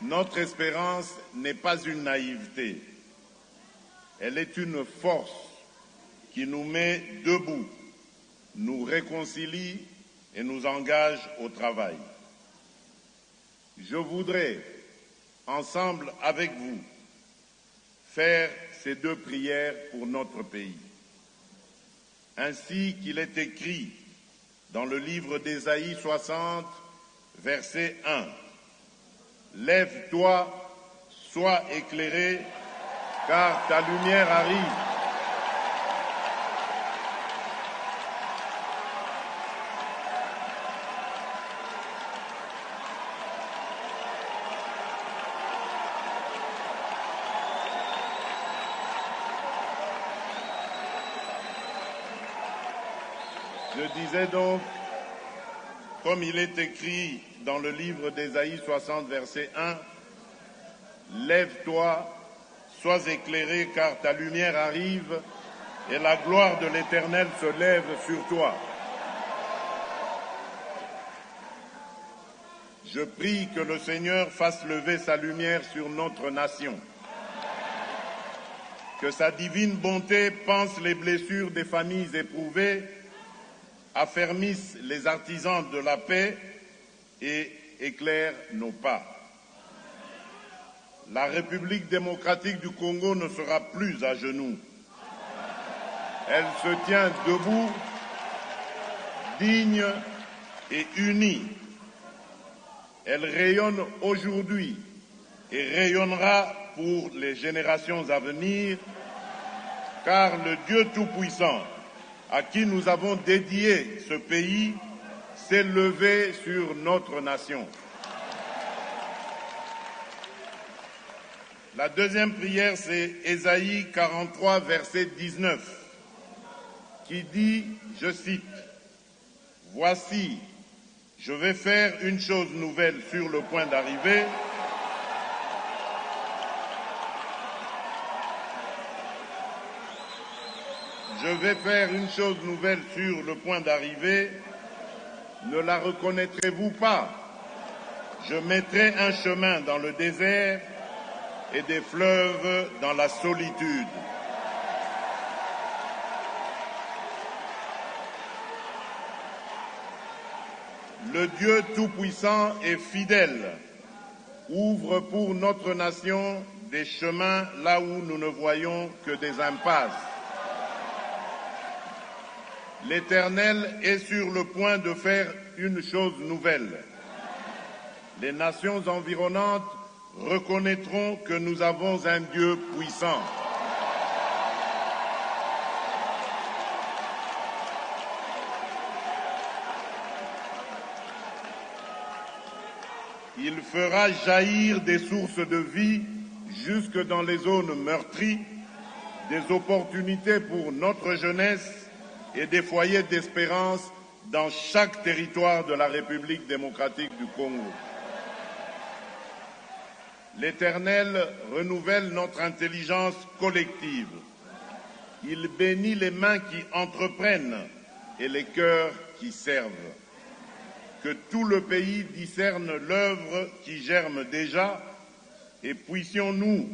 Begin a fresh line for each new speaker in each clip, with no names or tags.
Notre espérance n'est pas une naïveté. Elle est une force qui nous met debout, nous réconcilie et nous engage au travail. Je voudrais, ensemble avec vous, faire ces deux prières pour notre pays. Ainsi qu'il est écrit dans le livre d'Ésaïe 60, verset 1. Lève-toi, sois éclairé, car ta lumière arrive. Je disais donc, comme il est écrit dans le livre d'Ésaïe 60, verset 1, « Lève-toi, sois éclairé, car ta lumière arrive, et la gloire de l'Éternel se lève sur toi. » Je prie que le Seigneur fasse lever sa lumière sur notre nation, que sa divine bonté panse les blessures des familles éprouvées, affermisse les artisans de la paix et éclaire nos pas. La République démocratique du Congo ne sera plus à genoux. Elle se tient debout, digne et unie. Elle rayonne aujourd'hui et rayonnera pour les générations à venir, car le Dieu Tout-Puissant, à qui nous avons dédié ce pays, s'est levé sur notre nation. La deuxième prière, c'est Ésaïe 43, verset 19, qui dit, je cite, « Voici, je vais faire une chose nouvelle sur le point d'arriver. Je vais faire une chose nouvelle sur le point d'arriver. Ne la reconnaîtrez-vous pas? Je mettrai un chemin dans le désert et des fleuves dans la solitude. » Le Dieu Tout-Puissant et fidèle ouvre pour notre nation des chemins là où nous ne voyons que des impasses. L'Éternel est sur le point de faire une chose nouvelle. Les nations environnantes reconnaîtront que nous avons un Dieu puissant. Il fera jaillir des sources de vie jusque dans les zones meurtries, des opportunités pour notre jeunesse et des foyers d'espérance dans chaque territoire de la République démocratique du Congo. L'Éternel renouvelle notre intelligence collective. Il bénit les mains qui entreprennent et les cœurs qui servent. Que tout le pays discerne l'œuvre qui germe déjà et puissions-nous,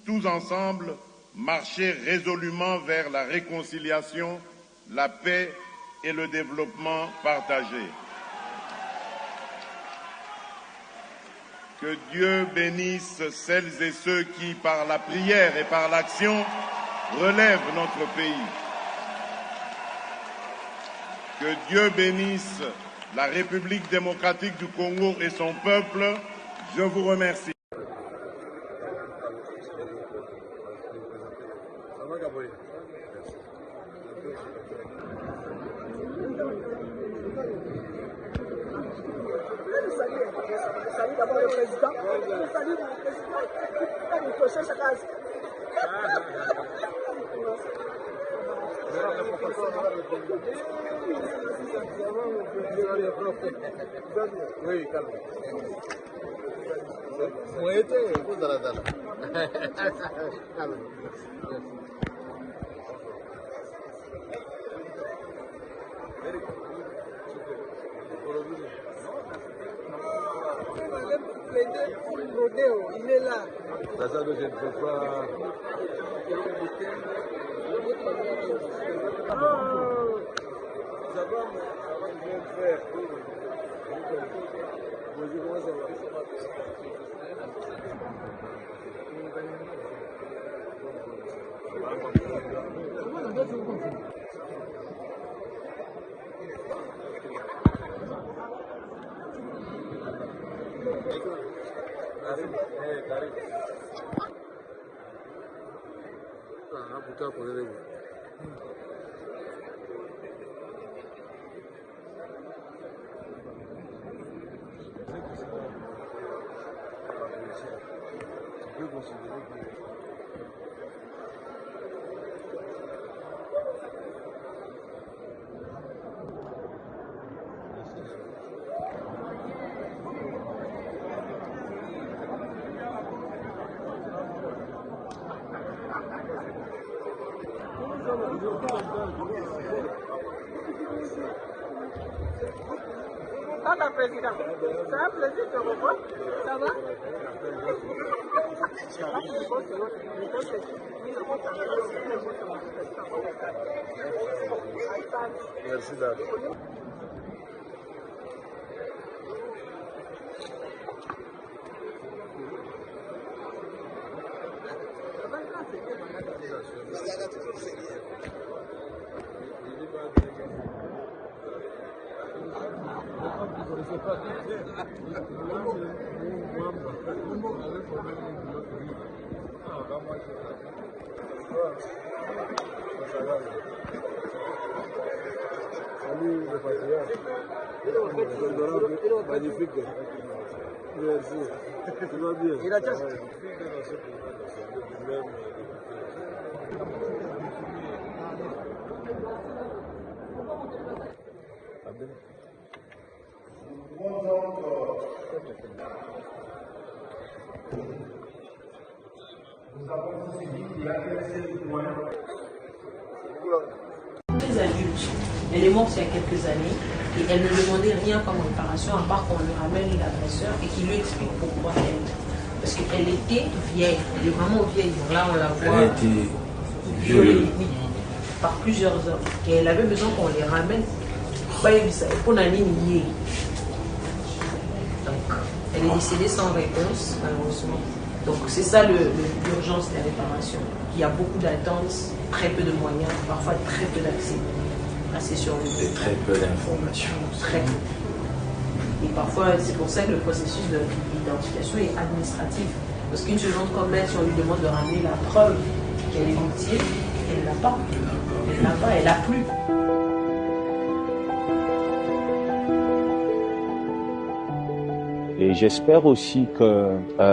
tous ensemble, marcher résolument vers la réconciliation, la paix et le développement partagé. Que Dieu bénisse celles et ceux qui, par la prière et par l'action, relèvent notre pays. Que Dieu bénisse la République démocratique du Congo et son peuple. Je vous remercie.
Salut d'abord le président. Salut le président. Il faut chercher sa case.
Oui, calme. Muévete, pues dale. Calma.
Odeo, il est là.
Ça, je ne peux pas. Ça va, mais je vais le faire. Bonjour, comment ça va? Putain, pour les
Papa Président, c'est un plaisir de te revoir. Ça va?
Merci d'être. Salut le patriarche. Magnifique. Merci. Tu vas bien? Il a déjà.
Les adultes, elle est morte il y a quelques années et elle ne demandait rien comme réparation à part qu'on lui ramène l'agresseur et qu'il lui explique pourquoi elle. Parce qu'elle était vieille, elle est vraiment vieille. Donc là on la voit.
Elle a été violée.
Oui, par plusieurs hommes. Et elle avait besoin qu'on les ramène. Pour la ligne. Donc elle est décédée sans réponse, malheureusement. Donc c'est ça l'urgence des réparations. Il y a beaucoup d'attentes, très peu de moyens, parfois très peu d'accès à ces survivants.
Et très peu d'informations.
Très peu. Et parfois, c'est pour ça que le processus d'identification est administratif. Parce qu'une seconde comme elle, si on lui demande de ramener la preuve qu'elle est victime, elle ne l'a pas. Elle ne l'a pas, elle n'a plus.
Et j'espère aussi que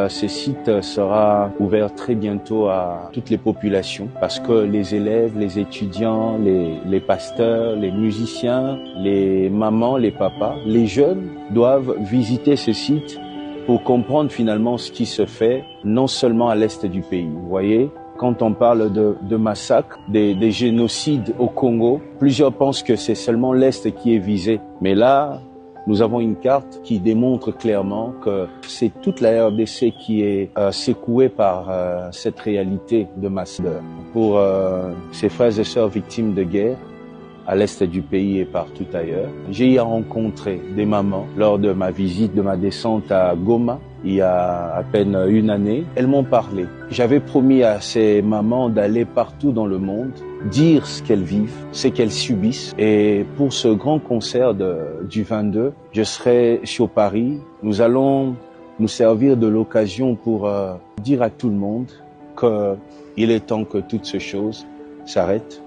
ce site sera ouvert très bientôt à toutes les populations parce que les élèves, les étudiants, les pasteurs, les musiciens, les mamans, les papas, les jeunes doivent visiter ce site pour comprendre finalement ce qui se fait non seulement à l'est du pays. Vous voyez, quand on parle de massacres, des génocides au Congo, plusieurs pensent que c'est seulement l'est qui est visé. Mais là, nous avons une carte qui démontre clairement que c'est toute la RDC qui est secouée par cette réalité de massacre. Pour ces frères et sœurs victimes de guerre, à l'est du pays et partout ailleurs, j'ai y rencontré des mamans lors de ma visite, de ma descente à Goma, il y a à peine une année. Elles m'ont parlé. J'avais promis à ces mamans d'aller partout dans le monde, dire ce qu'elles vivent, ce qu'elles subissent. Et pour ce grand concert du 22, je serai sur Paris. Nous allons nous servir de l'occasion pour dire à tout le monde qu'il est temps que toutes ces choses s'arrêtent,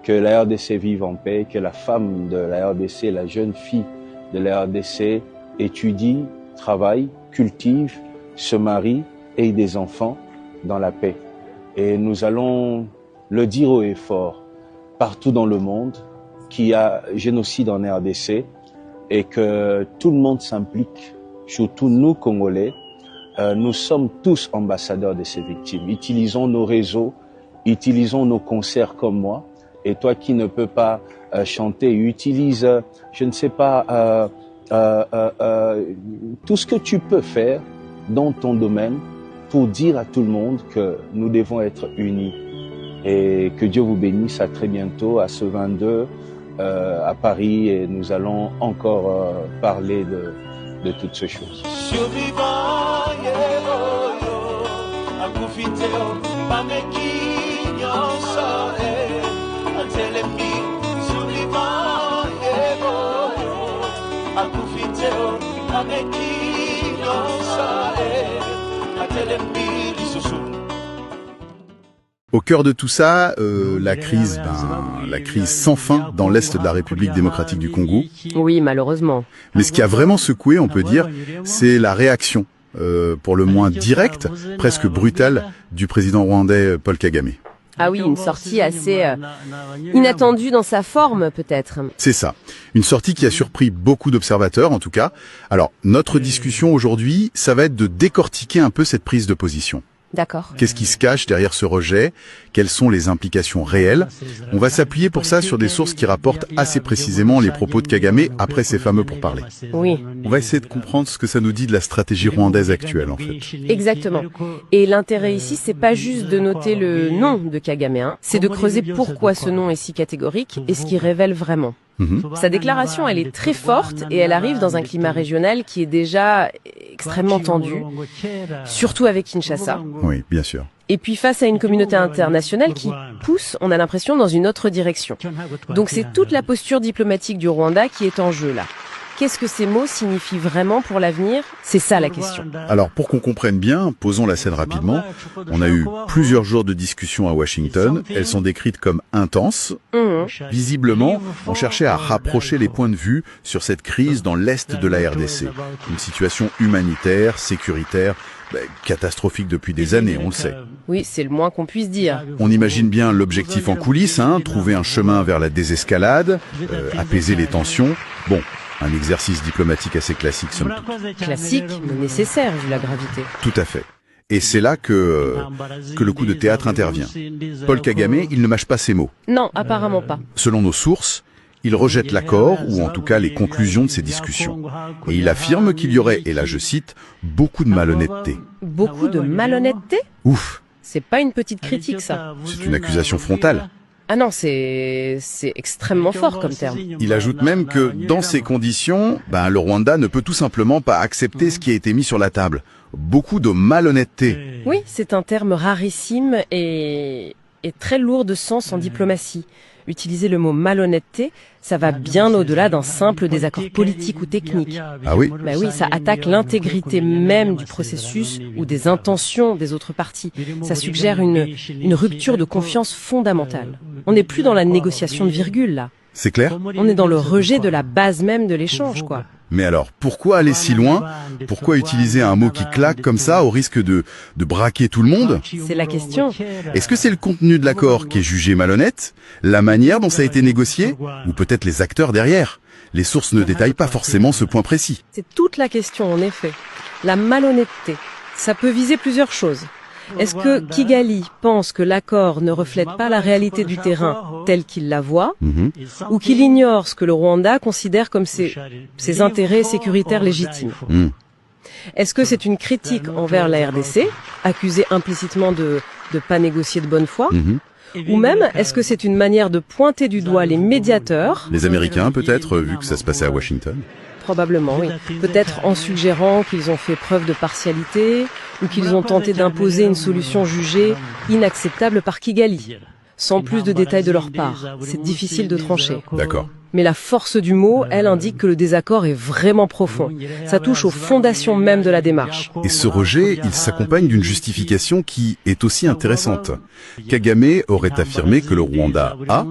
que la RDC vive en paix, que la femme de la RDC, la jeune fille de la RDC étudie, travaille, cultive, se marie et ait des enfants dans la paix. Et nous allons le dire haut et fort partout dans le monde qu'il y a génocide en RDC et que tout le monde s'implique, surtout nous Congolais. Nous sommes tous ambassadeurs de ces victimes. Utilisons nos réseaux, utilisons nos concerts comme moi. Et toi qui ne peux pas chanter, utilise, je ne sais pas, tout ce que tu peux faire dans ton domaine pour dire à tout le monde que nous devons être unis. Et que Dieu vous bénisse, à très bientôt, à ce 22 à Paris, et nous allons encore parler de toutes ces choses.
Au cœur de tout ça, la crise sans fin dans l'est de la République démocratique du Congo.
Oui, malheureusement.
Mais ce qui a vraiment secoué, on peut dire, c'est la réaction, pour le moins directe, presque brutale, du président rwandais Paul Kagame.
Ah oui, une sortie assez inattendue dans sa forme, peut-être.
C'est ça. Une sortie qui a surpris beaucoup d'observateurs, en tout cas. Alors, notre discussion aujourd'hui, ça va être de décortiquer un peu cette prise de position.
D'accord.
Qu'est-ce qui se cache derrière ce rejet? Quelles sont les implications réelles? On va s'appuyer pour ça sur des sources qui rapportent assez précisément les propos de Kagame après ces fameux pourparlers.
Oui.
On va essayer de comprendre ce que ça nous dit de la stratégie rwandaise actuelle, en fait.
Exactement. Et l'intérêt ici, c'est pas juste de noter le nom de Kagame, hein. C'est de creuser pourquoi ce nom est si catégorique et ce qu'il révèle vraiment. Sa déclaration, elle est très forte et elle arrive dans un climat régional qui est déjà extrêmement tendu, surtout avec Kinshasa.
Oui, bien sûr.
Et puis face à une communauté internationale qui pousse, on a l'impression, dans une autre direction. Donc c'est toute la posture diplomatique du Rwanda qui est en jeu là. Qu'est-ce que ces mots signifient vraiment pour l'avenir? C'est ça la question.
Alors, pour qu'on comprenne bien, posons la scène rapidement. On a eu plusieurs jours de discussions à Washington. Elles sont décrites comme intenses. Visiblement, on cherchait à rapprocher les points de vue sur cette crise dans l'est de la RDC. Une situation humanitaire, sécuritaire, catastrophique depuis des années, on le sait.
Oui, c'est le moins qu'on puisse dire.
On imagine bien l'objectif en coulisses, trouver un chemin vers la désescalade, apaiser les tensions. Bon, un exercice diplomatique assez classique, somme toute.
Classique, mais nécessaire vu la gravité.
Tout à fait. Et c'est là que le coup de théâtre intervient. Paul Kagame, il ne mâche pas ses mots.
Non, apparemment pas.
Selon nos sources, il rejette l'accord, ou en tout cas les conclusions de ces discussions. Et il affirme qu'il y aurait, et là je cite, beaucoup de malhonnêteté.
Beaucoup de malhonnêteté?
Ouf!
C'est pas une petite critique, ça.
C'est une accusation frontale.
Ah non, c'est extrêmement fort comme terme.
Il ajoute même que, dans ces conditions, le Rwanda ne peut tout simplement pas accepter ce qui a été mis sur la table. Beaucoup de malhonnêteté.
Oui, c'est un terme rarissime et très lourd de sens en diplomatie. Utiliser le mot malhonnêteté, ça va bien au-delà d'un simple désaccord politique ou technique.
Ah oui?
Oui, ça attaque l'intégrité même du processus ou des intentions des autres parties. Ça suggère une rupture de confiance fondamentale. On n'est plus dans la négociation de virgule, là.
C'est clair?
On est dans le rejet de la base même de l'échange, quoi.
Mais alors, pourquoi aller si loin? Pourquoi utiliser un mot qui claque comme ça, au risque de braquer tout le monde?
C'est la question.
Est-ce que c'est le contenu de l'accord qui est jugé malhonnête? La manière dont ça a été négocié? Ou peut-être les acteurs derrière? Les sources ne détaillent pas forcément ce point précis.
C'est toute la question, en effet. La malhonnêteté, ça peut viser plusieurs choses. Est-ce que Kigali pense que l'accord ne reflète pas la réalité du terrain telle qu'il la voit, ou qu'il ignore ce que le Rwanda considère comme ses intérêts sécuritaires légitimes? Est-ce que c'est une critique envers la RDC, accusée implicitement de pas négocier de bonne foi? Ou même, est-ce que c'est une manière de pointer du doigt les médiateurs?
Les Américains, peut-être, vu que ça se passait à Washington?
Probablement, oui. Peut-être en suggérant qu'ils ont fait preuve de partialité ou qu'ils ont tenté d'imposer une solution jugée inacceptable par Kigali. Sans plus de détails de leur part, c'est difficile de trancher.
D'accord.
Mais la force du mot, elle indique que le désaccord est vraiment profond. Ça touche aux fondations même de la démarche.
Et ce rejet, il s'accompagne d'une justification qui est aussi intéressante. Kagame aurait affirmé que le Rwanda a,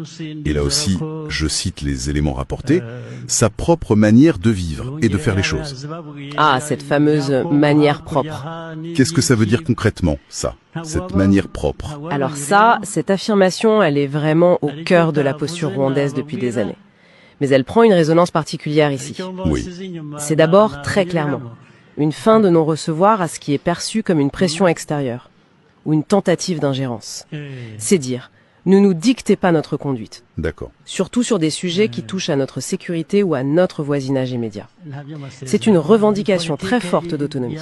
et là aussi, je cite les éléments rapportés, sa propre manière de vivre et de faire les choses.
Ah, cette fameuse manière propre.
Qu'est-ce que ça veut dire concrètement, ça, cette manière propre?
Alors ça, cette affirmation, elle est vraiment au cœur de la posture rwandaise depuis des années. Mais elle prend une résonance particulière ici.
Oui.
C'est d'abord, très clairement, une fin de non-recevoir à ce qui est perçu comme une pression extérieure, ou une tentative d'ingérence. C'est dire, Ne nous dictez pas notre conduite.
D'accord.
Surtout sur des sujets qui touchent à notre sécurité ou à notre voisinage immédiat. C'est une revendication très forte d'autonomie.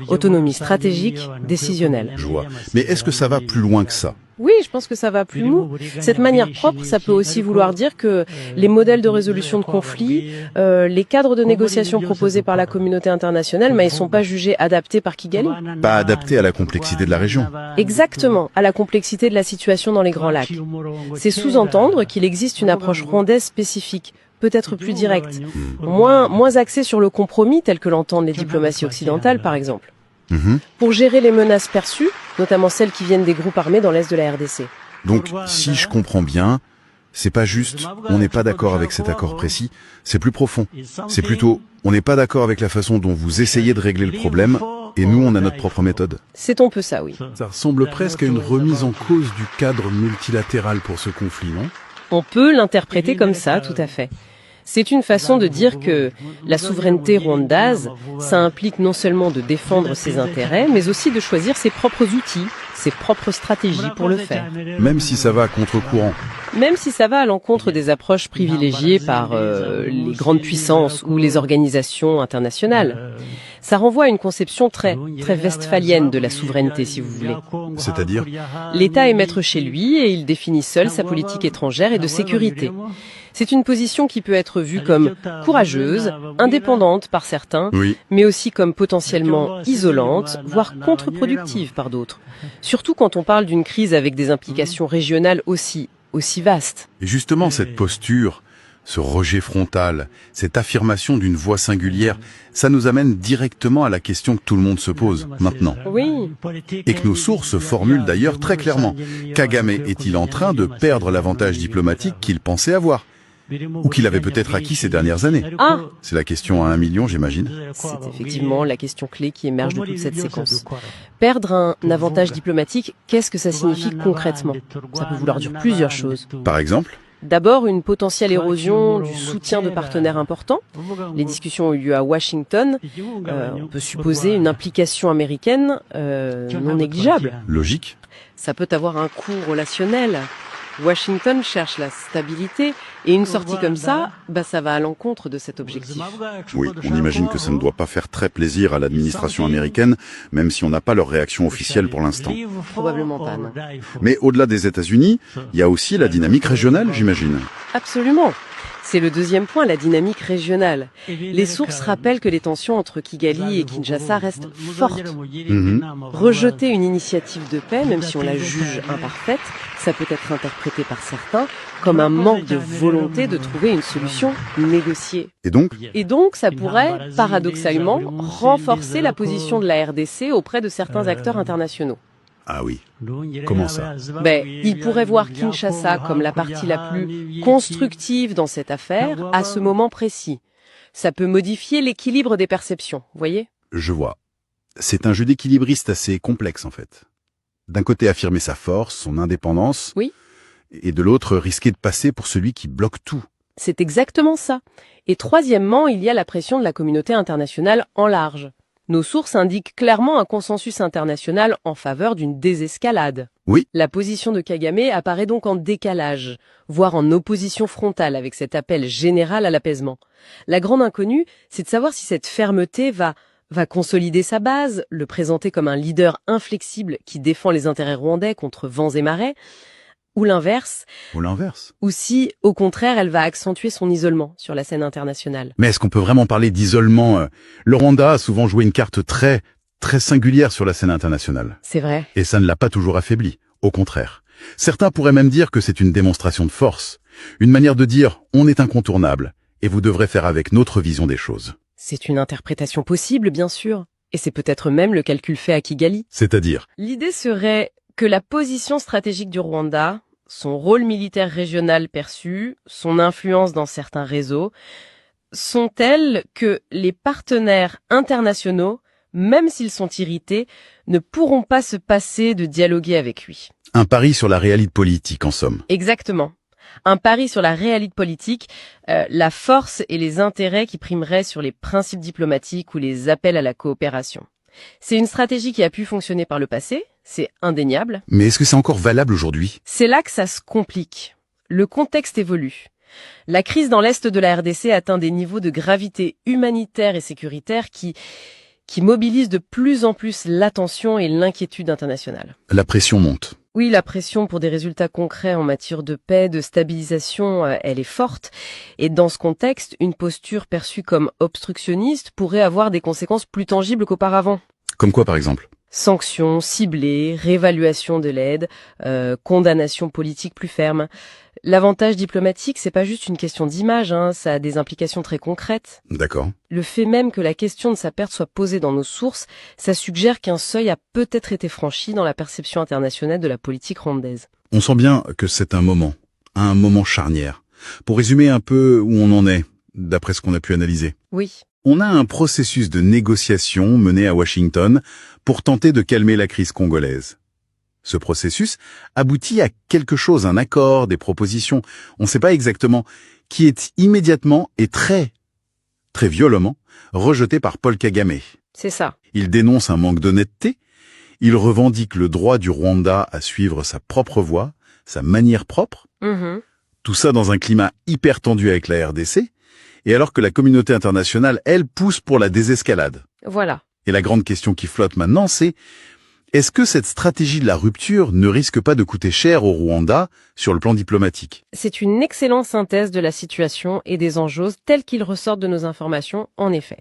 Autonomie stratégique, décisionnelle.
Je vois. Mais est-ce que ça va plus loin que ça?
Oui, je pense que ça va plus mou. Cette manière propre, ça peut aussi vouloir dire que les modèles de résolution de conflits, les cadres de négociation proposés par la communauté internationale, mais ils sont pas jugés adaptés par Kigali.
Pas adaptés à la complexité de la région.
Exactement, à la complexité de la situation dans les Grands Lacs. C'est sous-entendre qu'il existe une approche rwandaise spécifique, peut-être plus directe, moins axée sur le compromis tel que l'entendent les diplomaties occidentales par exemple. Pour gérer les menaces perçues, notamment celles qui viennent des groupes armés dans l'est de la RDC.
Donc, si je comprends bien, c'est pas juste on n'est pas d'accord avec cet accord précis, c'est plus profond. C'est plutôt on n'est pas d'accord avec la façon dont vous essayez de régler le problème et nous on a notre propre méthode.
C'est un peu ça, oui.
Ça ressemble presque à une remise en cause du cadre multilatéral pour ce conflit, non?
On peut l'interpréter comme ça, tout à fait. C'est une façon de dire que la souveraineté rwandaise, ça implique non seulement de défendre ses intérêts, mais aussi de choisir ses propres outils, ses propres stratégies pour le faire.
Même si ça va à contre-courant.
Même si ça va à l'encontre des approches privilégiées par les grandes puissances ou les organisations internationales. Ça renvoie à une conception très westphalienne de la souveraineté, si vous voulez.
C'est-à-dire?
L'État est maître chez lui et il définit seul sa politique étrangère et de sécurité. C'est une position qui peut être vue comme courageuse, indépendante par certains, mais aussi comme potentiellement isolante, voire contre-productive par d'autres. Surtout quand on parle d'une crise avec des implications régionales aussi vastes.
Et justement, cette posture, ce rejet frontal, cette affirmation d'une voix singulière, ça nous amène directement à la question que tout le monde se pose maintenant.
Oui.
Et que nos sources formulent d'ailleurs très clairement. Kagame est-il en train de perdre l'avantage diplomatique qu'il pensait avoir ? Ou qu'il avait peut-être acquis ces dernières années? C'est la question à 1 million, j'imagine.
C'est effectivement la question clé qui émerge de toute cette séquence. Perdre un avantage diplomatique, qu'est-ce que ça signifie concrètement? Ça peut vouloir dire plusieurs choses.
Par exemple?
D'abord, une potentielle érosion du soutien de partenaires importants. Les discussions ont eu lieu à Washington. On peut supposer une implication américaine non négligeable.
Logique.
Ça peut avoir un coût relationnel. Washington cherche la stabilité et une sortie comme ça, ça va à l'encontre de cet objectif.
Oui, on imagine que ça ne doit pas faire très plaisir à l'administration américaine, même si on n'a pas leur réaction officielle pour l'instant.
Probablement pas, non.
Mais au-delà des États-Unis, il y a aussi la dynamique régionale, j'imagine.
Absolument. C'est le deuxième point, la dynamique régionale. Les sources rappellent que les tensions entre Kigali et Kinshasa restent fortes. Rejeter une initiative de paix, même si on la juge imparfaite, ça peut être interprété par certains comme un manque de volonté de trouver une solution négociée.
Et donc,
ça pourrait, paradoxalement, renforcer la position de la RDC auprès de certains acteurs internationaux.
Ah oui. Comment ça?
Il pourrait voir Kinshasa comme la partie la plus constructive dans cette affaire à ce moment précis. Ça peut modifier l'équilibre des perceptions, vous voyez?
Je vois. C'est un jeu d'équilibriste assez complexe en fait. D'un côté affirmer sa force, son indépendance,
oui,
et de l'autre risquer de passer pour celui qui bloque tout.
C'est exactement ça. Et troisièmement, il y a la pression de la communauté internationale en large. Nos sources indiquent clairement un consensus international en faveur d'une désescalade.
Oui.
La position de Kagame apparaît donc en décalage, voire en opposition frontale avec cet appel général à l'apaisement. La grande inconnue, c'est de savoir si cette fermeté va consolider sa base, le présenter comme un leader inflexible qui défend les intérêts rwandais contre vents et marées, ou l'inverse. Ou si, au contraire, elle va accentuer son isolement sur la scène internationale.
Mais est-ce qu'on peut vraiment parler d'isolement? Le Rwanda a souvent joué une carte très singulière sur la scène internationale.
C'est vrai.
Et ça ne l'a pas toujours affaibli. Au contraire. Certains pourraient même dire que c'est une démonstration de force. Une manière de dire « on est incontournable et vous devrez faire avec notre vision des choses ».
C'est une interprétation possible, bien sûr. Et c'est peut-être même le calcul fait à Kigali.
C'est-à-dire?
L'idée serait que la position stratégique du Rwanda, son rôle militaire régional perçu, son influence dans certains réseaux, sont telles que les partenaires internationaux, même s'ils sont irrités, ne pourront pas se passer de dialoguer avec lui.
Un pari sur la réalité politique, en somme.
Exactement. Un pari sur la réalité politique, la force et les intérêts qui primeraient sur les principes diplomatiques ou les appels à la coopération. C'est une stratégie qui a pu fonctionner par le passé, c'est indéniable.
Mais est-ce que c'est encore valable aujourd'hui?
C'est là que ça se complique. Le contexte évolue. La crise dans l'est de la RDC atteint des niveaux de gravité humanitaire et sécuritaire qui mobilisent de plus en plus l'attention et l'inquiétude internationale.
La pression monte.
Oui, la pression pour des résultats concrets en matière de paix, de stabilisation, elle est forte. Et dans ce contexte, une posture perçue comme obstructionniste pourrait avoir des conséquences plus tangibles qu'auparavant.
Comme quoi, par exemple?
Sanctions ciblées, réévaluation de l'aide, condamnation politique plus ferme. L'avantage diplomatique, c'est pas juste une question d'image, ça a des implications très concrètes.
D'accord.
Le fait même que la question de sa perte soit posée dans nos sources, ça suggère qu'un seuil a peut-être été franchi dans la perception internationale de la politique rwandaise.
On sent bien que c'est un moment charnière. Pour résumer un peu où on en est, d'après ce qu'on a pu analyser.
Oui.
On a un processus de négociation mené à Washington pour tenter de calmer la crise congolaise. Ce processus aboutit à quelque chose, un accord, des propositions, on ne sait pas exactement, qui est immédiatement et très violemment rejeté par Paul Kagame.
C'est ça.
Il dénonce un manque d'honnêteté, il revendique le droit du Rwanda à suivre sa propre voie, sa manière propre, tout ça dans un climat hyper tendu avec la RDC, et alors que la communauté internationale, elle, pousse pour la désescalade.
Voilà.
Et la grande question qui flotte maintenant, c'est est-ce que cette stratégie de la rupture ne risque pas de coûter cher au Rwanda sur le plan diplomatique?
C'est une excellente synthèse de la situation et des enjeux tels qu'ils ressortent de nos informations, en effet.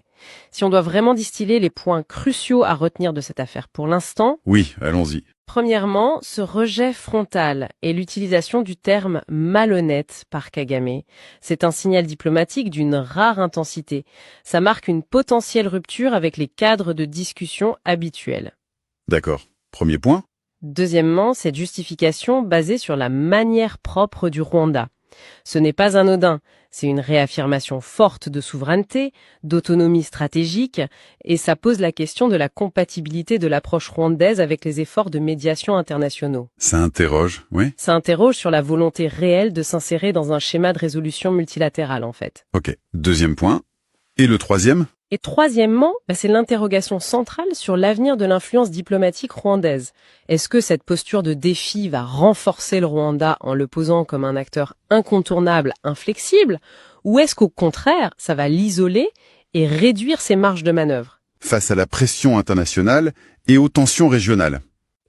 Si on doit vraiment distiller les points cruciaux à retenir de cette affaire pour l'instant...
Oui, allons-y.
Premièrement, ce rejet frontal et l'utilisation du terme « malhonnête » par Kagame, c'est un signal diplomatique d'une rare intensité. Ça marque une potentielle rupture avec les cadres de discussion habituels.
D'accord. Premier point.
Deuxièmement, cette justification basée sur la manière propre du Rwanda. Ce n'est pas anodin, c'est une réaffirmation forte de souveraineté, d'autonomie stratégique, et ça pose la question de la compatibilité de l'approche rwandaise avec les efforts de médiation internationaux.
Ça interroge, oui.
Ça interroge sur la volonté réelle de s'insérer dans un schéma de résolution multilatéral, en fait.
Ok. Deuxième point. Et le troisième?
Et troisièmement, c'est l'interrogation centrale sur l'avenir de l'influence diplomatique rwandaise. Est-ce que cette posture de défi va renforcer le Rwanda en le posant comme un acteur incontournable, inflexible, ou est-ce qu'au contraire, ça va l'isoler et réduire ses marges de manœuvre?
Face à la pression internationale et aux tensions régionales.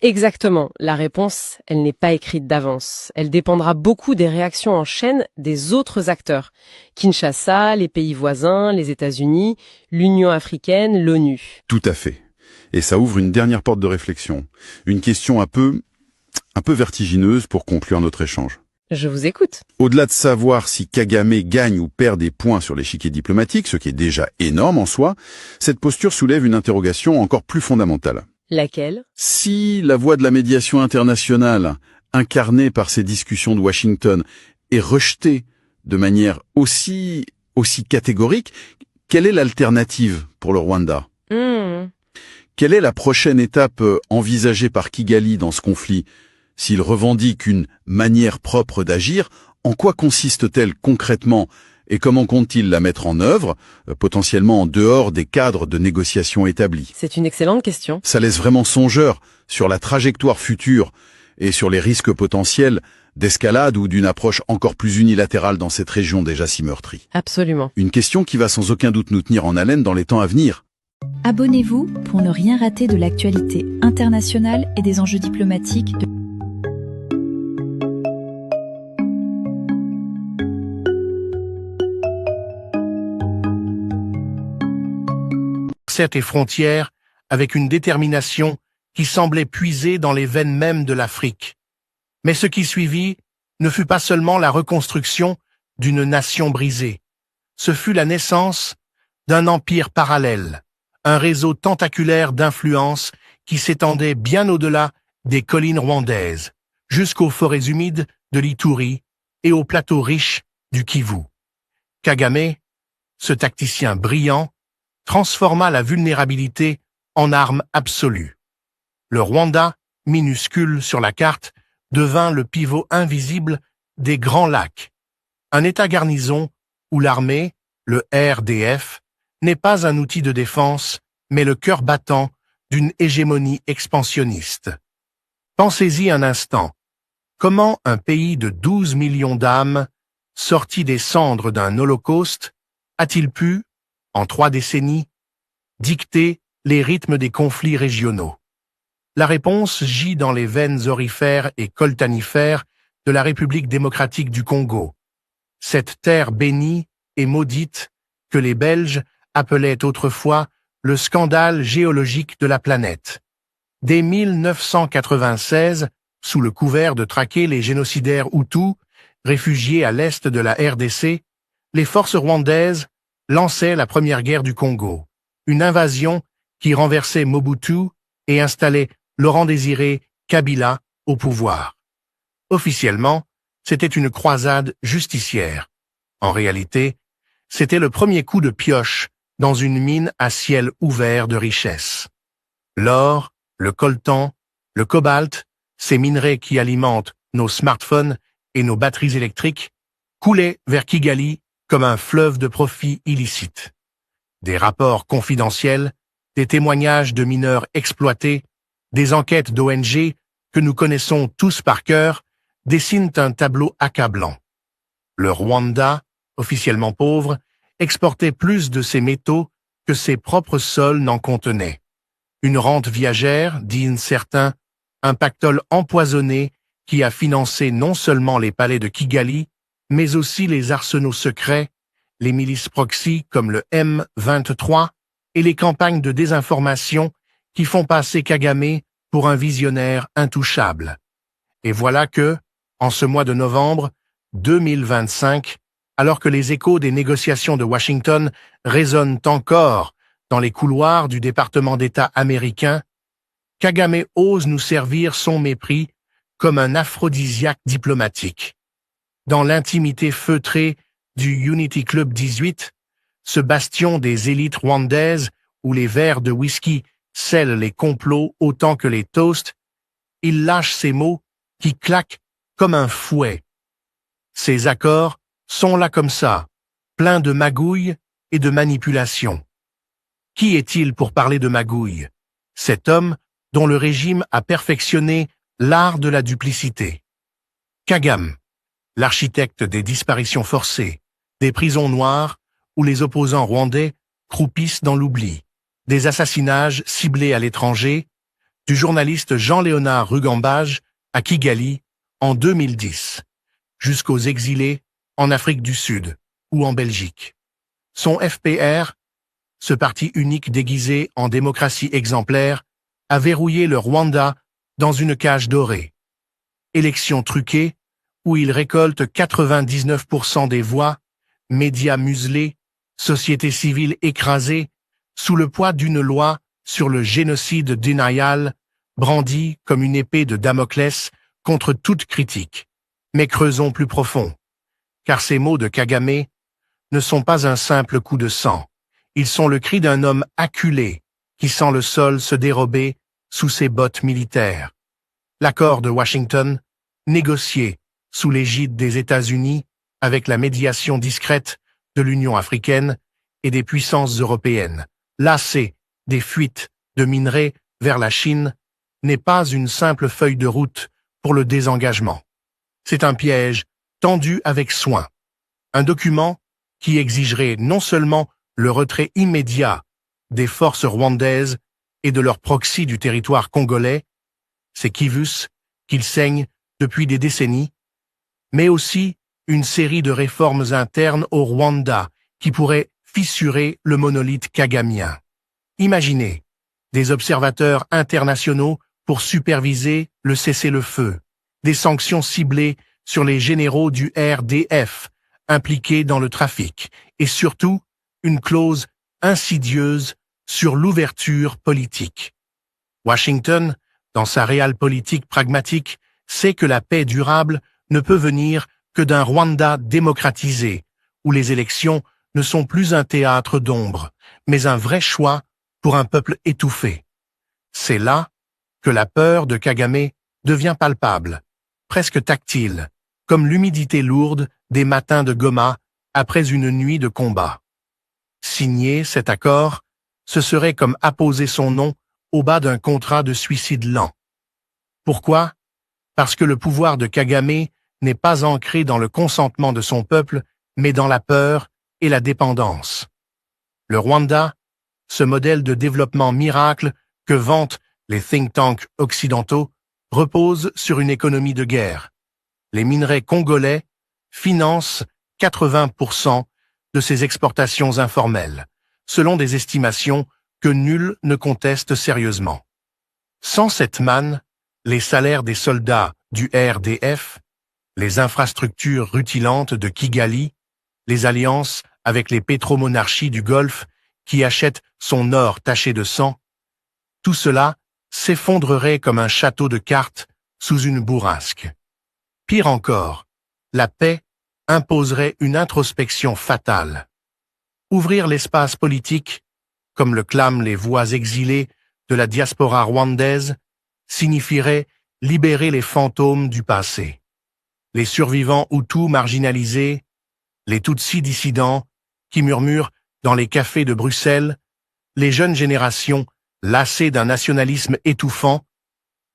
Exactement. La réponse, elle n'est pas écrite d'avance. Elle dépendra beaucoup des réactions en chaîne des autres acteurs. Kinshasa, les pays voisins, les États-Unis, l'Union africaine, l'ONU.
Tout à fait. Et ça ouvre une dernière porte de réflexion. Une question un peu vertigineuse pour conclure notre échange.
Je vous écoute.
Au-delà de savoir si Kagame gagne ou perd des points sur l'échiquier diplomatique, ce qui est déjà énorme en soi, cette posture soulève une interrogation encore plus fondamentale.
Laquelle?
Si la voie de la médiation internationale, incarnée par ces discussions de Washington, est rejetée de manière aussi catégorique, quelle est l'alternative pour le Rwanda? Quelle est la prochaine étape envisagée par Kigali dans ce conflit? S'il revendique une manière propre d'agir, en quoi consiste-t-elle concrètement et comment compte-t-il la mettre en œuvre, potentiellement en dehors des cadres de négociation établis?
C'est une excellente question.
Ça laisse vraiment songeur sur la trajectoire future et sur les risques potentiels d'escalade ou d'une approche encore plus unilatérale dans cette région déjà si meurtrie.
Absolument.
Une question qui va sans aucun doute nous tenir en haleine dans les temps à venir.
Abonnez-vous pour ne rien rater de l'actualité internationale et des enjeux diplomatiques de
et frontières avec une détermination qui semblait puiser dans les veines mêmes de l'Afrique. Mais ce qui suivit ne fut pas seulement la reconstruction d'une nation brisée. Ce fut la naissance d'un empire parallèle, un réseau tentaculaire d'influence qui s'étendait bien au-delà des collines rwandaises, jusqu'aux forêts humides de l'Ituri et aux plateaux riches du Kivu. Kagame, ce tacticien brillant, transforma la vulnérabilité en arme absolue. Le Rwanda, minuscule sur la carte, devint le pivot invisible des Grands Lacs, un État-garnison où l'armée, le RDF, n'est pas un outil de défense, mais le cœur battant d'une hégémonie expansionniste. Pensez-y un instant. Comment un pays de 12 millions d'âmes, sorti des cendres d'un holocauste, a-t-il pu, en 3 décennies, dicter les rythmes des conflits régionaux? La réponse gît dans les veines aurifères et coltanifères de la République démocratique du Congo, cette terre bénie et maudite que les Belges appelaient autrefois le scandale géologique de la planète. Dès 1996, sous le couvert de traquer les génocidaires Hutus, réfugiés à l'est de la RDC, les forces rwandaises lançaient la première guerre du Congo, une invasion qui renversait Mobutu et installait Laurent-Désiré Kabila au pouvoir. Officiellement, c'était une croisade justicière. En réalité, c'était le premier coup de pioche dans une mine à ciel ouvert de richesses. L'or, le coltan, le cobalt, ces minerais qui alimentent nos smartphones et nos batteries électriques, coulaient vers Kigali comme un fleuve de profits illicites. Des rapports confidentiels, des témoignages de mineurs exploités, des enquêtes d'ONG que nous connaissons tous par cœur dessinent un tableau accablant. Le Rwanda, officiellement pauvre, exportait plus de ses métaux que ses propres sols n'en contenaient. Une rente viagère, disent certains, un pactole empoisonné qui a financé non seulement les palais de Kigali, mais aussi les arsenaux secrets, les milices proxy comme le M23 et les campagnes de désinformation qui font passer Kagame pour un visionnaire intouchable. Et voilà que, en ce mois de novembre 2025, alors que les échos des négociations de Washington résonnent encore dans les couloirs du département d'État américain, Kagame ose nous servir son mépris comme un aphrodisiaque diplomatique. Dans l'intimité feutrée du Unity Club 18, ce bastion des élites rwandaises où les verres de whisky scellent les complots autant que les toasts, il lâche ces mots qui claquent comme un fouet. Ces accords sont là comme ça, pleins de magouilles et de manipulations. Qui est-il pour parler de magouilles? Cet homme dont le régime a perfectionné l'art de la duplicité. Kagame, l'architecte des disparitions forcées, des prisons noires où les opposants rwandais croupissent dans l'oubli, des assassinages ciblés à l'étranger, du journaliste Jean-Léonard Rugambage à Kigali en 2010, jusqu'aux exilés en Afrique du Sud ou en Belgique. Son FPR, ce parti unique déguisé en démocratie exemplaire, a verrouillé le Rwanda dans une cage dorée. Élection truquée, où il récolte 99% des voix, médias muselés, société civile écrasée, sous le poids d'une loi sur le génocide denial, brandie comme une épée de Damoclès contre toute critique. Mais creusons plus profond, car ces mots de Kagame ne sont pas un simple coup de sang. Ils sont le cri d'un homme acculé qui sent le sol se dérober sous ses bottes militaires. L'accord de Washington, négocié sous l'égide des États-Unis avec la médiation discrète de l'Union africaine et des puissances européennes, lassées des fuites de minerais vers la Chine, n'est pas une simple feuille de route pour le désengagement. C'est un piège tendu avec soin. Un document qui exigerait non seulement le retrait immédiat des forces rwandaises et de leurs proxys du territoire congolais, ces kivus qu'ils saignent depuis des décennies, mais aussi une série de réformes internes au Rwanda qui pourraient fissurer le monolithe kagamien. Imaginez des observateurs internationaux pour superviser le cessez-le-feu, des sanctions ciblées sur les généraux du RDF impliqués dans le trafic, et surtout une clause insidieuse sur l'ouverture politique. Washington, dans sa réalpolitik pragmatique, sait que la paix durable ne peut venir que d'un Rwanda démocratisé, où les élections ne sont plus un théâtre d'ombre, mais un vrai choix pour un peuple étouffé. C'est là que la peur de Kagame devient palpable, presque tactile, comme l'humidité lourde des matins de Goma après une nuit de combat. Signer cet accord, ce serait comme apposer son nom au bas d'un contrat de suicide lent. Pourquoi? Parce que le pouvoir de Kagame n'est pas ancré dans le consentement de son peuple, mais dans la peur et la dépendance. Le Rwanda, ce modèle de développement miracle que vantent les think tanks occidentaux, repose sur une économie de guerre. Les minerais congolais financent 80% de ses exportations informelles, selon des estimations que nul ne conteste sérieusement. Sans cette manne, les salaires des soldats du RDF, les infrastructures rutilantes de Kigali, les alliances avec les pétromonarchies du Golfe qui achètent son or taché de sang, tout cela s'effondrerait comme un château de cartes sous une bourrasque. Pire encore, la paix imposerait une introspection fatale. Ouvrir l'espace politique, comme le clament les voix exilées de la diaspora rwandaise, signifierait libérer les fantômes du passé. Les survivants Hutus marginalisés, les Tutsis dissidents qui murmurent dans les cafés de Bruxelles, les jeunes générations lassées d'un nationalisme étouffant,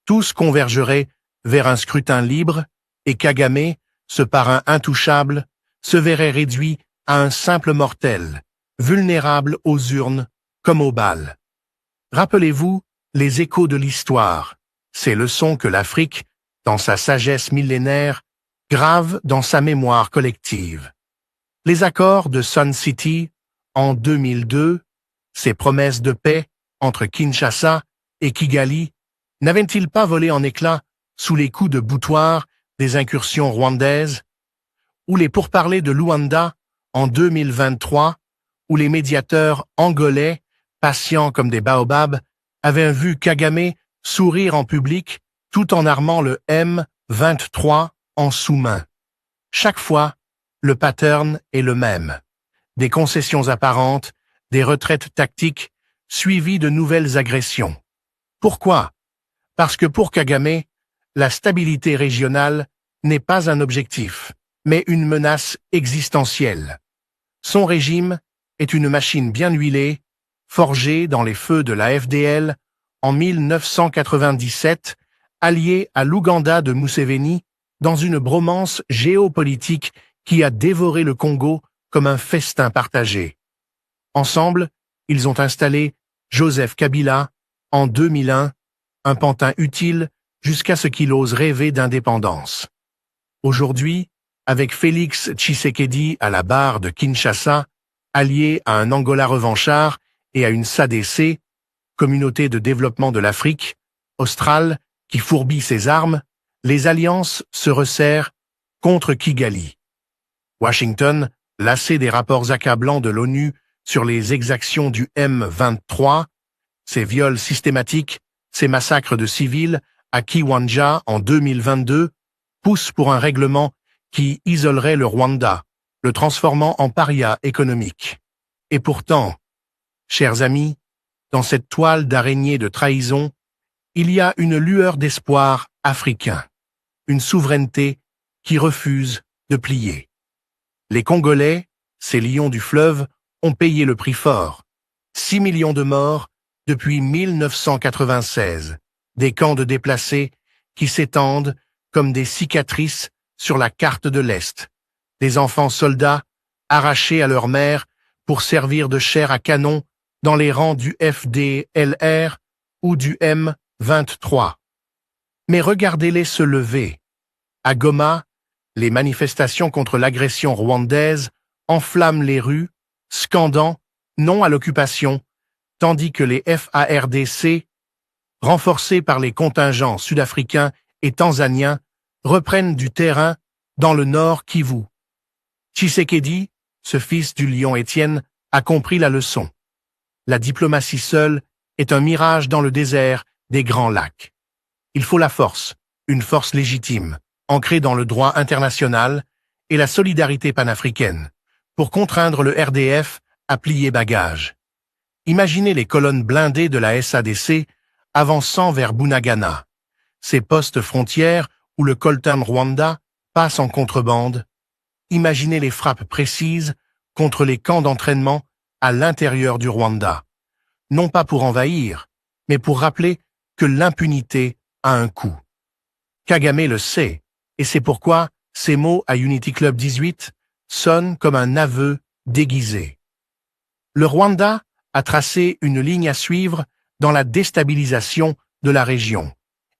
tous convergeraient vers un scrutin libre et Kagame, ce parrain intouchable, se verrait réduit à un simple mortel, vulnérable aux urnes comme aux balles. Rappelez-vous les échos de l'histoire, ces leçons que l'Afrique, dans sa sagesse millénaire, grave dans sa mémoire collective. Les accords de Sun City en 2002, ces promesses de paix entre Kinshasa et Kigali, n'avaient-ils pas volé en éclats sous les coups de boutoir des incursions rwandaises, ou les pourparlers de Luanda en 2023, où les médiateurs angolais, patients comme des baobabs, avaient vu Kagame sourire en public tout en armant le M23 en sous-main. Chaque fois, le pattern est le même. Des concessions apparentes, des retraites tactiques, suivies de nouvelles agressions. Pourquoi? Parce que pour Kagame, la stabilité régionale n'est pas un objectif, mais une menace existentielle. Son régime est une machine bien huilée, forgée dans les feux de la FDL en 1997, alliée à l'Ouganda de Museveni dans une bromance géopolitique qui a dévoré le Congo comme un festin partagé. Ensemble, ils ont installé Joseph Kabila en 2001, un pantin utile jusqu'à ce qu'il ose rêver d'indépendance. Aujourd'hui, avec Félix Tshisekedi à la barre de Kinshasa, allié à un Angola revanchard et à une SADC, communauté de développement de l'Afrique, australe, qui fourbit ses armes, les alliances se resserrent contre Kigali. Washington, lassé des rapports accablants de l'ONU sur les exactions du M23, ses viols systématiques, ses massacres de civils à Kiwanja en 2022, pousse pour un règlement qui isolerait le Rwanda, le transformant en paria économique. Et pourtant, chers amis, dans cette toile d'araignée de trahison, il y a une lueur d'espoir africain, une souveraineté qui refuse de plier. Les Congolais, ces lions du fleuve, ont payé le prix fort. 6 millions de morts depuis 1996, des camps de déplacés qui s'étendent comme des cicatrices sur la carte de l'Est, des enfants soldats arrachés à leur mère pour servir de chair à canon dans les rangs du FDLR ou du M23. Mais regardez-les se lever. À Goma, les manifestations contre l'agression rwandaise enflamment les rues, scandant « non à l'occupation », tandis que les FARDC, renforcés par les contingents sud-africains et tanzaniens, reprennent du terrain dans le nord Kivu. Tshisekedi, ce fils du lion Étienne, a compris la leçon. La diplomatie seule est un mirage dans le désert des Grands Lacs. Il faut la force, une force légitime, ancrée dans le droit international et la solidarité panafricaine, pour contraindre le RDF à plier bagage. Imaginez les colonnes blindées de la SADC avançant vers Bunagana, ces postes frontières où le coltan Rwanda passe en contrebande. Imaginez les frappes précises contre les camps d'entraînement à l'intérieur du Rwanda, non pas pour envahir, mais pour rappeler que l'impunité a un coût. Kagame le sait, et c'est pourquoi ces mots à Unity Club 18 sonnent comme un aveu déguisé. Le Rwanda a tracé une ligne à suivre dans la déstabilisation de la région,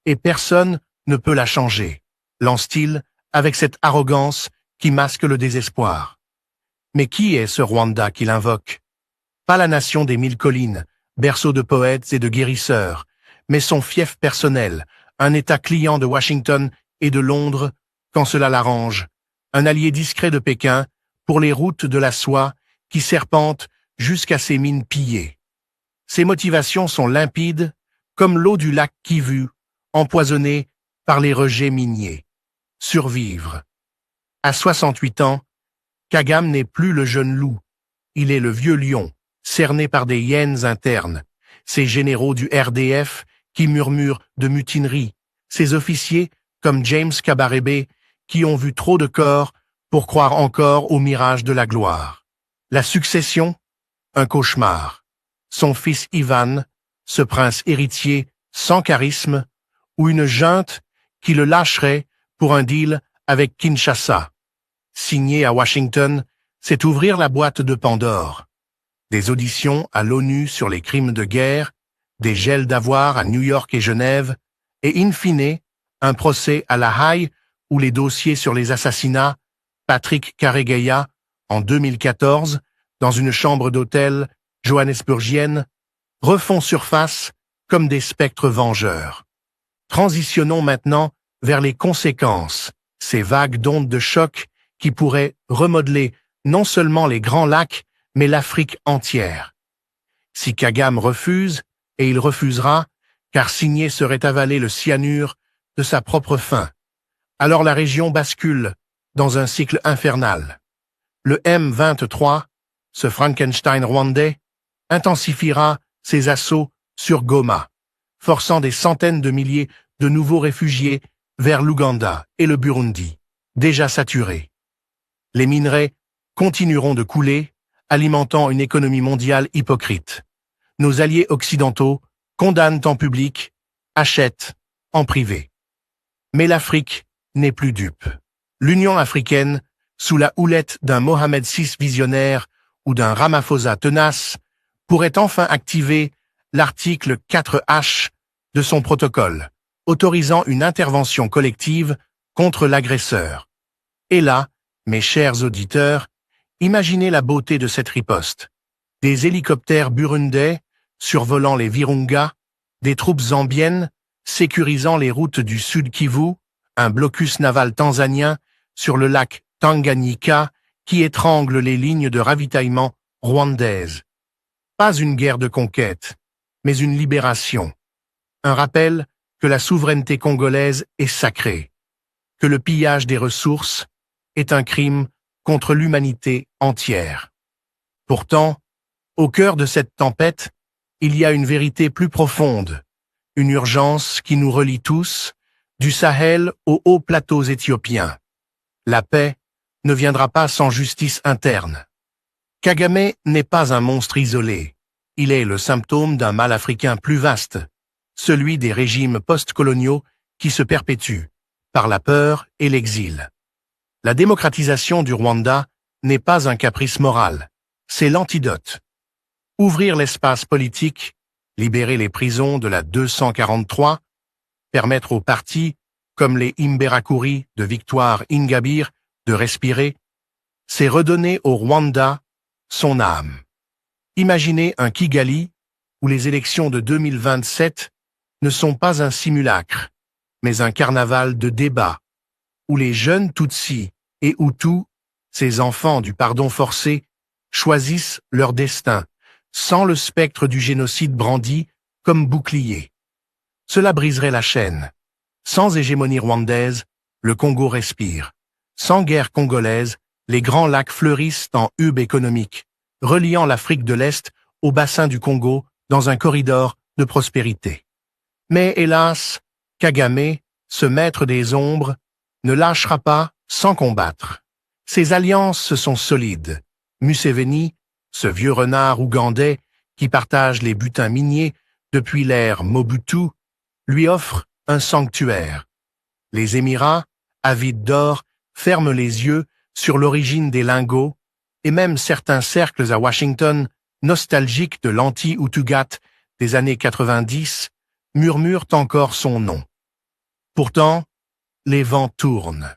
et personne ne peut la changer, lance-t-il avec cette arrogance qui masque le désespoir. Mais qui est ce Rwanda qu'il invoque? Pas la nation des 1000 collines, berceau de poètes et de guérisseurs, mais son fief personnel, un État client de Washington et de Londres quand cela l'arrange, un allié discret de Pékin pour les routes de la soie qui serpentent jusqu'à ses mines pillées. Ses motivations sont limpides comme l'eau du lac Kivu, empoisonnée par les rejets miniers. Survivre. À 68 ans, Kagame n'est plus le jeune loup, il est le vieux lion, cerné par des hyènes internes, ces généraux du RDF qui murmurent de mutinerie, ces officiers comme James Kabarebe qui ont vu trop de corps pour croire encore au mirage de la gloire. La succession, un cauchemar. Son fils Ivan, ce prince héritier sans charisme, ou une junte qui le lâcherait pour un deal avec Kinshasa. Signer à Washington, c'est ouvrir la boîte de Pandore. Des auditions à l'ONU sur les crimes de guerre, des gels d'avoirs à New York et Genève, et in fine, un procès à La Haye où les dossiers sur les assassinats, Patrick Karegeya, en 2014, dans une chambre d'hôtel johannesburgienne, refont surface comme des spectres vengeurs. Transitionnons maintenant vers les conséquences, ces vagues d'ondes de choc qui pourraient remodeler non seulement les Grands Lacs, mais l'Afrique entière. Si Kagame refuse, et il refusera, car signer serait avaler le cyanure de sa propre faim, alors la région bascule dans un cycle infernal. Le M23, ce Frankenstein rwandais, intensifiera ses assauts sur Goma, forçant des centaines de milliers de nouveaux réfugiés vers l'Ouganda et le Burundi, déjà saturés. Les minerais continueront de couler, alimentant une économie mondiale hypocrite. Nos alliés occidentaux condamnent en public, achètent en privé. Mais l'Afrique n'est plus dupe. L'Union africaine, sous la houlette d'un Mohamed VI visionnaire ou d'un Ramaphosa tenace, pourrait enfin activer l'article 4H de son protocole, autorisant une intervention collective contre l'agresseur. Et là, mes chers auditeurs, imaginez la beauté de cette riposte. Des hélicoptères burundais survolant les Virunga, des troupes zambiennes sécurisant les routes du Sud Kivu, un blocus naval tanzanien sur le lac Tanganyika qui étrangle les lignes de ravitaillement rwandaises. Pas une guerre de conquête, mais une libération. Un rappel que la souveraineté congolaise est sacrée, que le pillage des ressources est un crime contre l'humanité entière. Pourtant, au cœur de cette tempête, il y a une vérité plus profonde, une urgence qui nous relie tous, du Sahel aux hauts plateaux éthiopiens. La paix ne viendra pas sans justice interne. Kagame n'est pas un monstre isolé. Il est le symptôme d'un mal africain plus vaste, celui des régimes post-coloniaux qui se perpétuent, par la peur et l'exil. La démocratisation du Rwanda n'est pas un caprice moral, c'est l'antidote. Ouvrir l'espace politique, libérer les prisons de la 243, permettre aux partis, comme les Imberakuri de Victoire Ingabire, de respirer, c'est redonner au Rwanda son âme. Imaginez un Kigali où les élections de 2027 ne sont pas un simulacre, mais un carnaval de débats, où les jeunes Tutsis et Hutus, ces enfants du pardon forcé, choisissent leur destin, sans le spectre du génocide brandi comme bouclier. Cela briserait la chaîne. Sans hégémonie rwandaise, le Congo respire. Sans guerre congolaise, les Grands Lacs fleurissent en hub économique, reliant l'Afrique de l'Est au bassin du Congo dans un corridor de prospérité. Mais hélas, Kagame, ce maître des ombres, ne lâchera pas sans combattre. Ses alliances sont solides. Museveni, ce vieux renard ougandais qui partage les butins miniers depuis l'ère Mobutu, lui offre un sanctuaire. Les Émirats, avides d'or, ferment les yeux sur l'origine des lingots, et même certains cercles à Washington, nostalgiques de l'anti-Hutugat des années 90, murmurent encore son nom. Pourtant, les vents tournent.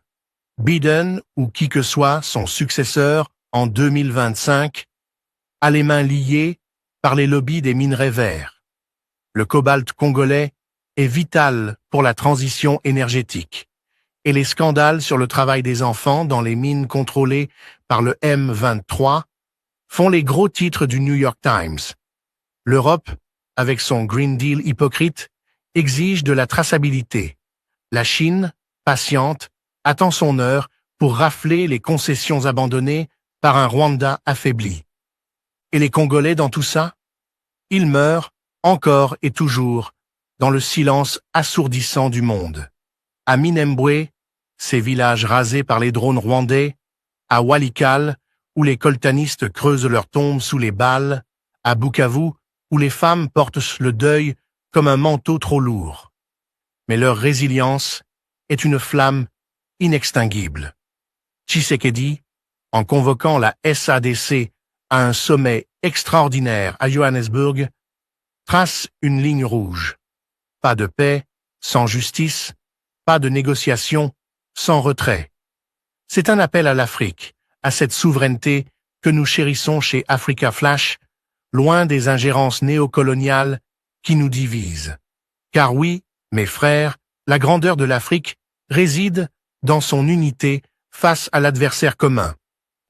Biden, ou qui que soit son successeur en 2025, a les mains liées par les lobbies des minerais verts. Le cobalt congolais est vital pour la transition énergétique, et les scandales sur le travail des enfants dans les mines contrôlées par le M23 font les gros titres du New York Times. L'Europe, avec son Green Deal hypocrite, exige de la traçabilité. La Chine, patiente, attend son heure pour rafler les concessions abandonnées par un Rwanda affaibli. Et les Congolais dans tout ça? Ils meurent, encore et toujours, dans le silence assourdissant du monde. À Minembwe, ces villages rasés par les drones rwandais, à Walikale, où les coltanistes creusent leurs tombes sous les balles, à Bukavu, où les femmes portent le deuil comme un manteau trop lourd. Mais leur résilience est une flamme inextinguible. Tshisekedi, en convoquant la SADC à un sommet extraordinaire à Johannesburg, trace une ligne rouge. Pas de paix sans justice, pas de négociation sans retrait. C'est un appel à l'Afrique, à cette souveraineté que nous chérissons chez Africa Flash, loin des ingérences néocoloniales qui nous divisent. Car oui, mes frères, la grandeur de l'Afrique réside dans son unité face à l'adversaire commun.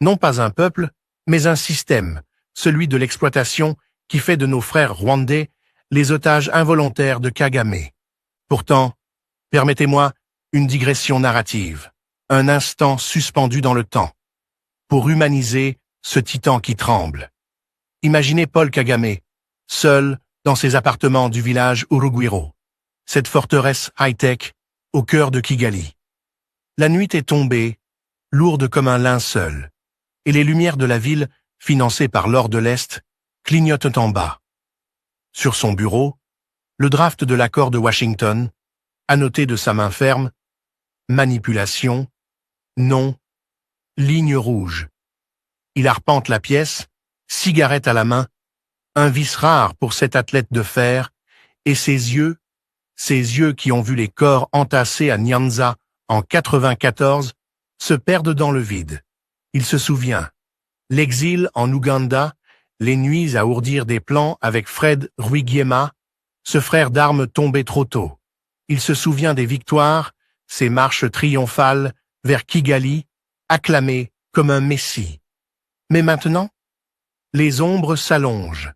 Non pas un peuple, mais un système, celui de l'exploitation qui fait de nos frères rwandais les otages involontaires de Kagame. Pourtant, permettez-moi une digression narrative, un instant suspendu dans le temps, pour humaniser ce titan qui tremble. Imaginez Paul Kagame, seul dans ses appartements du village Urugwiro, cette forteresse high-tech au cœur de Kigali. La nuit est tombée, lourde comme un linceul, et les lumières de la ville, financées par l'or de l'Est, clignotent en bas. Sur son bureau, le draft de l'accord de Washington, annoté de sa main ferme, manipulation, non, ligne rouge. Il arpente la pièce, cigarette à la main, un vice rare pour cet athlète de fer, et ses yeux qui ont vu les corps entassés à Nyanza en 94, se perdent dans le vide. Il se souvient. L'exil en Ouganda, les nuits à ourdir des plans avec Fred Rwigema, ce frère d'armes tombé trop tôt. Il se souvient des victoires, ses marches triomphales vers Kigali, acclamé comme un messie. Mais maintenant, les ombres s'allongent.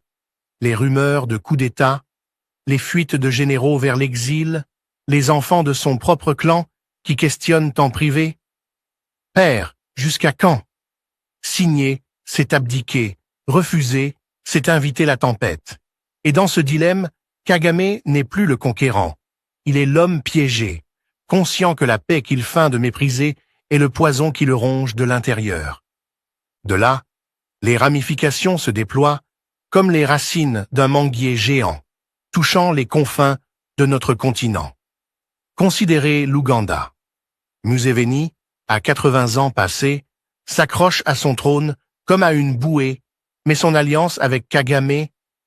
Les rumeurs de coups d'État, les fuites de généraux vers l'exil, les enfants de son propre clan qui questionnent en privé. Père, jusqu'à quand? Signer, c'est abdiquer. Refuser, c'est inviter la tempête. Et dans ce dilemme, Kagame n'est plus le conquérant. Il est l'homme piégé, conscient que la paix qu'il feint de mépriser est le poison qui le ronge de l'intérieur. De là, les ramifications se déploient comme les racines d'un manguier géant, touchant les confins de notre continent. Considérez l'Ouganda. Museveni, à 80 ans passés, s'accroche à son trône comme à une bouée, mais son alliance avec Kagame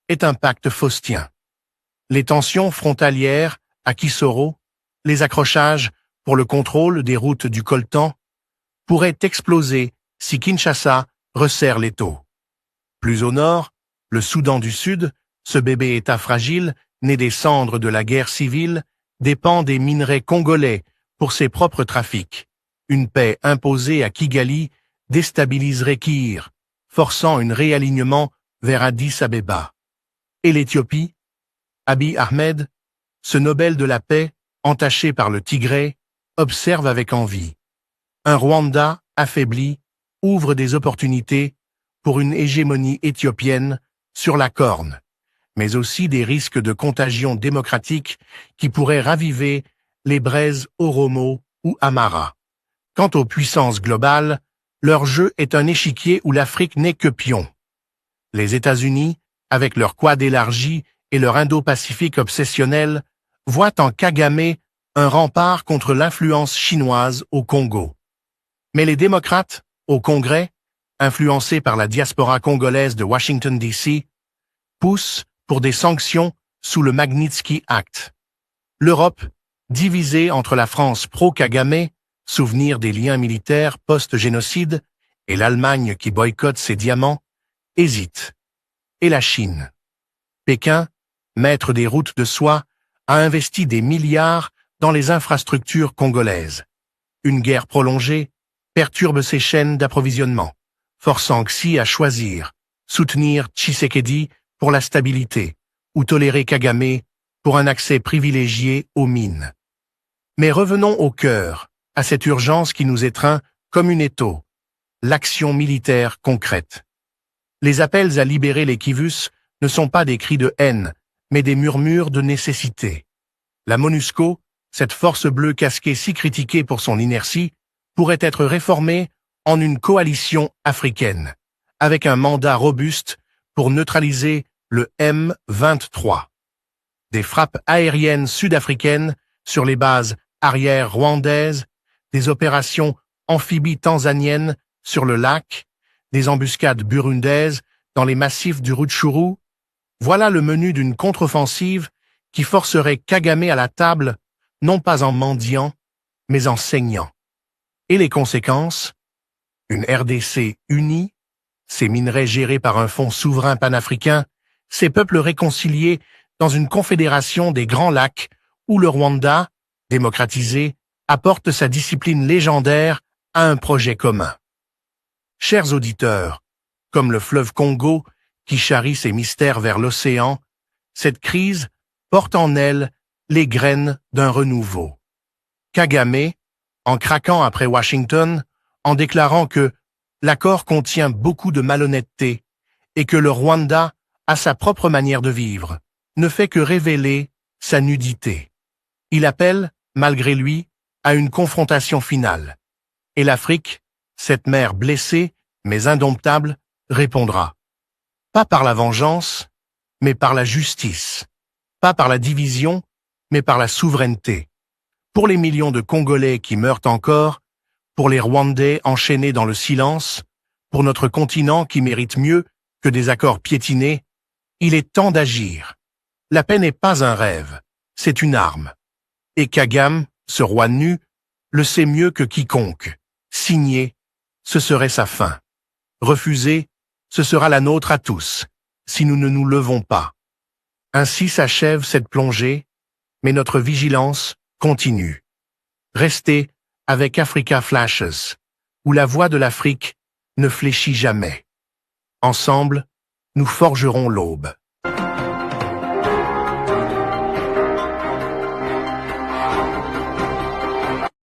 est un pacte faustien. Les tensions frontalières à Kisoro, les accrochages pour le contrôle des routes du coltan, pourraient exploser si Kinshasa resserre l'étau. Plus au nord, le Soudan du Sud, ce bébé État fragile, né des cendres de la guerre civile, dépend des minerais congolais pour ses propres trafics. Une paix imposée à Kigali déstabiliserait Kir, forçant un réalignement vers Addis Abeba. Et l'Éthiopie? Abiy Ahmed, ce Nobel de la paix, entaché par le Tigré, observe avec envie. Un Rwanda affaibli ouvre des opportunités pour une hégémonie éthiopienne sur la Corne, mais aussi des risques de contagion démocratique qui pourraient raviver les braises Oromo ou Amara. Quant aux puissances globales, leur jeu est un échiquier où l'Afrique n'est que pion. Les États-Unis, avec leur quad élargi et leur Indo-Pacifique obsessionnel, voient en Kagame un rempart contre l'influence chinoise au Congo. Mais les démocrates, au Congrès, influencés par la diaspora congolaise de Washington, D.C., poussent pour des sanctions sous le Magnitsky Act. L'Europe, divisée entre la France pro-Kagame, souvenir des liens militaires post-génocide, et l'Allemagne qui boycotte ses diamants, hésite. Et la Chine. Pékin, maître des routes de soie, a investi des milliards dans les infrastructures congolaises. Une guerre prolongée perturbe ses chaînes d'approvisionnement, forçant Xi à choisir, soutenir Tshisekedi pour la stabilité ou tolérer Kagame pour un accès privilégié aux mines. Mais revenons au cœur, à cette urgence qui nous étreint comme une étau, l'action militaire concrète. Les appels à libérer les Kivus ne sont pas des cris de haine, mais des murmures de nécessité. La MONUSCO, cette force bleue casquée si critiquée pour son inertie, pourrait être réformée en une coalition africaine, avec un mandat robuste pour neutraliser le M23. Des frappes aériennes sud-africaines sur les bases arrières rwandaises, des opérations amphibies tanzaniennes sur le lac, des embuscades burundaises dans les massifs du Rutshuru, voilà le menu d'une contre-offensive qui forcerait Kagame à la table, non pas en mendiant, mais en saignant. Et les conséquences? Une RDC unie, ses minerais gérés par un fonds souverain panafricain, ses peuples réconciliés dans une confédération des Grands Lacs où le Rwanda, démocratisé, apporte sa discipline légendaire à un projet commun. Chers auditeurs, comme le fleuve Congo qui charrie ses mystères vers l'océan, cette crise porte en elle les graines d'un renouveau. Kagame, en craquant après Washington, en déclarant que l'accord contient beaucoup de malhonnêteté et que le Rwanda a sa propre manière de vivre, ne fait que révéler sa nudité. Il appelle, malgré lui, à une confrontation finale. Et l'Afrique, cette mère blessée, mais indomptable, répondra. Pas par la vengeance, mais par la justice. Pas par la division, mais par la souveraineté. Pour les millions de Congolais qui meurent encore, pour les Rwandais enchaînés dans le silence, pour notre continent qui mérite mieux que des accords piétinés, il est temps d'agir. La paix n'est pas un rêve, c'est une arme. Et Kagame, ce roi nu, le sait mieux que quiconque. Signer, ce serait sa fin. Refuser, ce sera la nôtre à tous, si nous ne nous levons pas. Ainsi s'achève cette plongée, mais notre vigilance continue. Restez avec Africa Flashes, où la voix de l'Afrique ne fléchit jamais. Ensemble, nous forgerons l'aube.